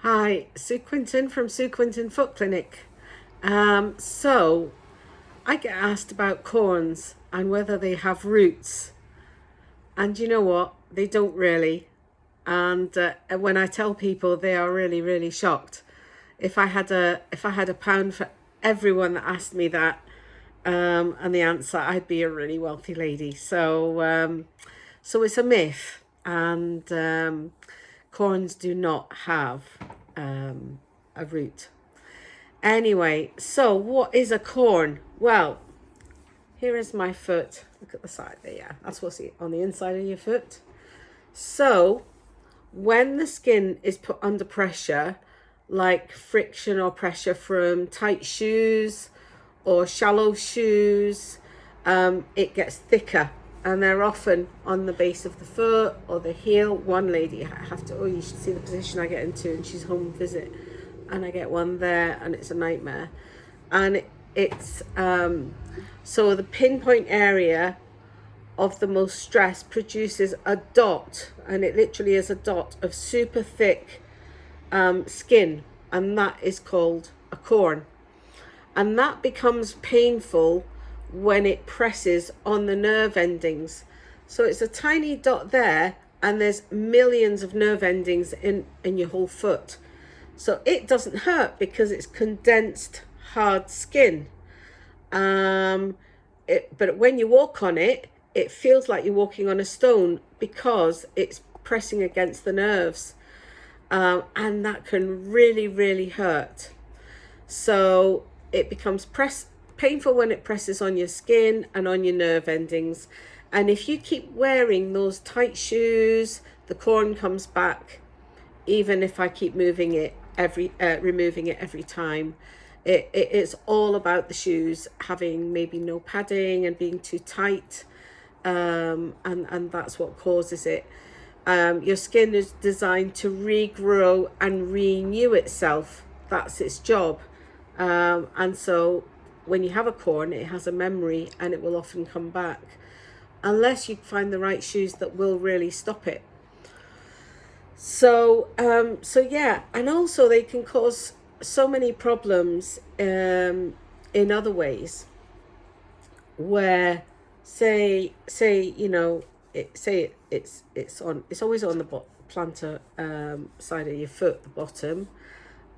Hi, Sue Quinton from Sue Quinton Foot Clinic. So I get asked about corns and whether they have roots, and you know what? They don't really. And when I tell people, they are really, really shocked. If I had a pound for everyone that asked me that, and the answer, I'd be a really wealthy lady. So it's a myth, and corns do not have a root. Anyway, so what is a corn? Well, here is my foot. Look at the side there. Yeah, that's what's on the inside of your foot. So when the skin is put under pressure, like friction or pressure from tight shoes or shallow shoes, it gets thicker, and they're often on the base of the foot or the heel. One lady you should see the position I get into, and she's home visit, and I get one there, and it's a nightmare. And it's so the pinpoint area of the most stress produces a dot, and it literally is a dot of super thick skin, and that is called a corn. And that becomes painful when it presses on the nerve endings. So it's a tiny dot there, and there's millions of nerve endings in your whole foot. So it doesn't hurt because it's condensed hard skin. But when you walk on it, it feels like you're walking on a stone because it's pressing against the nerves. And that can really, really hurt. So it becomes painful when it presses on your skin and on your nerve endings. And if you keep wearing those tight shoes, the corn comes back, even if I keep removing it every time. It's all about the shoes having maybe no padding and being too tight, and that's what causes it. Your skin is designed to regrow and renew itself. That's its job. And so when you have a corn, it has a memory, and it will often come back unless you find the right shoes that will really stop it. So yeah, and also they can cause so many problems in other ways, where say it's always on the plantar side of your foot, the bottom.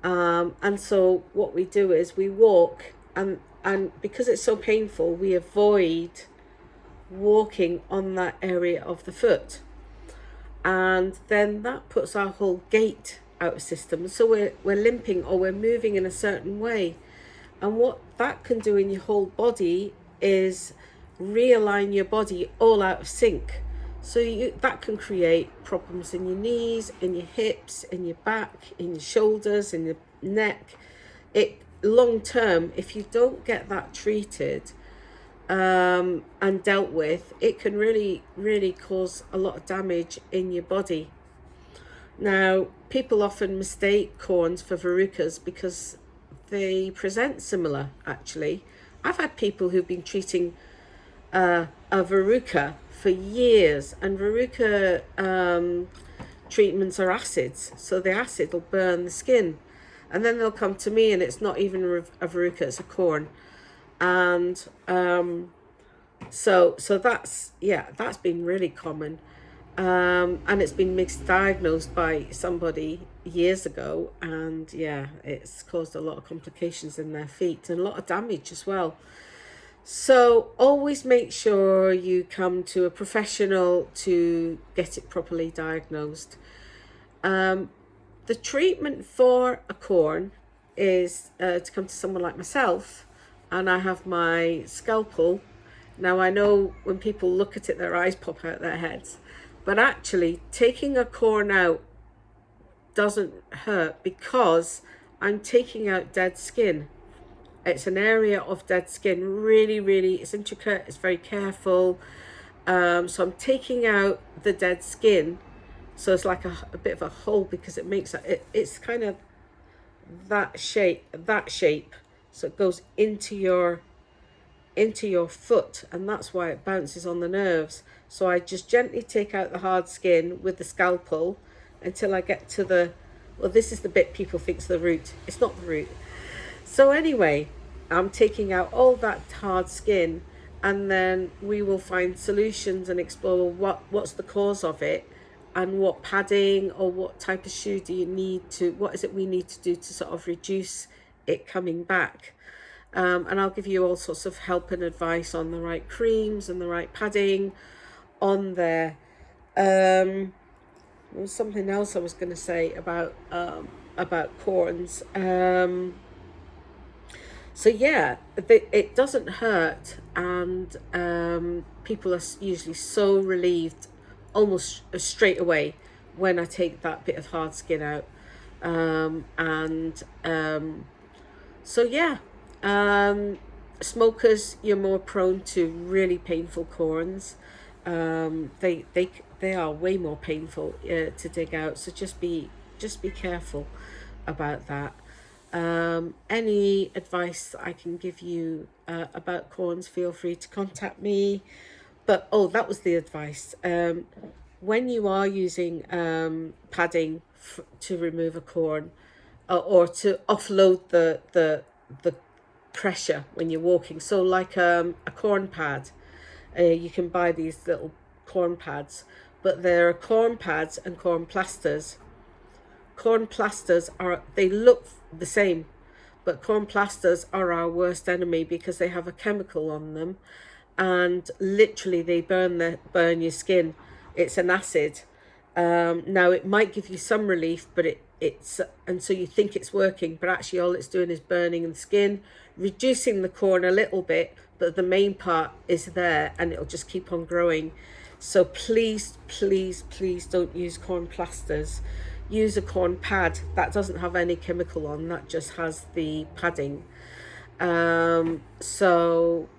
And so what we do is we walk, and because it's so painful, we avoid walking on that area of the foot, and then that puts our whole gait out of system. So we're limping, or we're moving in a certain way, and what that can do in your whole body is realign your body all out of sync. So that can create problems in your knees, in your hips, in your back, in your shoulders, in your neck. It long term, if you don't get that treated and dealt with, it can really, really cause a lot of damage in your body. Now, people often mistake corns for verrucas because they present similar, actually. I've had people who've been treating a verruca for years, and verruca treatments are acids, so the acid will burn the skin, and then they'll come to me, and it's not even a verruca, it's a corn. And so that's been really common, and it's been misdiagnosed by somebody years ago, and yeah, it's caused a lot of complications in their feet and a lot of damage as well. So always make sure you come to a professional to get it properly diagnosed. The treatment for a corn is to come to someone like myself, and I have my scalpel. Now, I know when people look at it, their eyes pop out their heads, but actually taking a corn out doesn't hurt because I'm taking out dead skin. It's an area of dead skin, really, really, it's intricate, it's very careful. So I'm taking out the dead skin. So it's like a bit of a hole, because it makes it's kind of that shape. So it goes into your foot, and that's why it bounces on the nerves. So I just gently take out the hard skin with the scalpel until I get to the Well, this is the bit people think's the root. It's not the root. So anyway, I'm taking out all that hard skin, and then we will find solutions and explore what's the cause of it, and what padding or what type of shoe do you need to, what is it we need to do to sort of reduce it coming back. And I'll give you all sorts of help and advice on the right creams and the right padding on there. There was something else I was going to say about corns. So yeah, it doesn't hurt, and people are usually so relieved almost straight away when I take that bit of hard skin out. And so yeah, smokers, you're more prone to really painful corns. They are way more painful to dig out. So just be careful about that. Any advice that I can give you about corns, feel free to contact me. But that was the advice. When you are using padding to remove a corn, or to offload the pressure when you're walking, so like a corn pad, you can buy these little corn pads, but there are corn pads and corn plasters. Corn plasters they look the same, but corn plasters are our worst enemy because they have a chemical on them, and literally they burn your skin. It's an acid. Now it might give you some relief, but it's and so you think it's working, but actually all it's doing is burning the skin, reducing the corn a little bit, but the main part is there and it'll just keep on growing. So please don't use corn plasters. Use a corn pad that doesn't have any chemical on, that just has the padding. So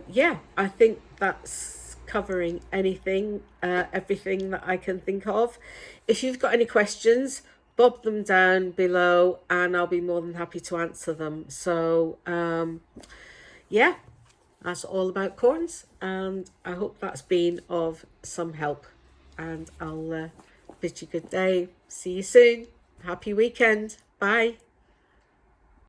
yeah, I think that's covering everything that I can think of. If you've got any questions, bob them down below and I'll be more than happy to answer them. So yeah, that's all about corns, and I hope that's been of some help, and I'll bid you good day. See you soon. Happy weekend. Bye.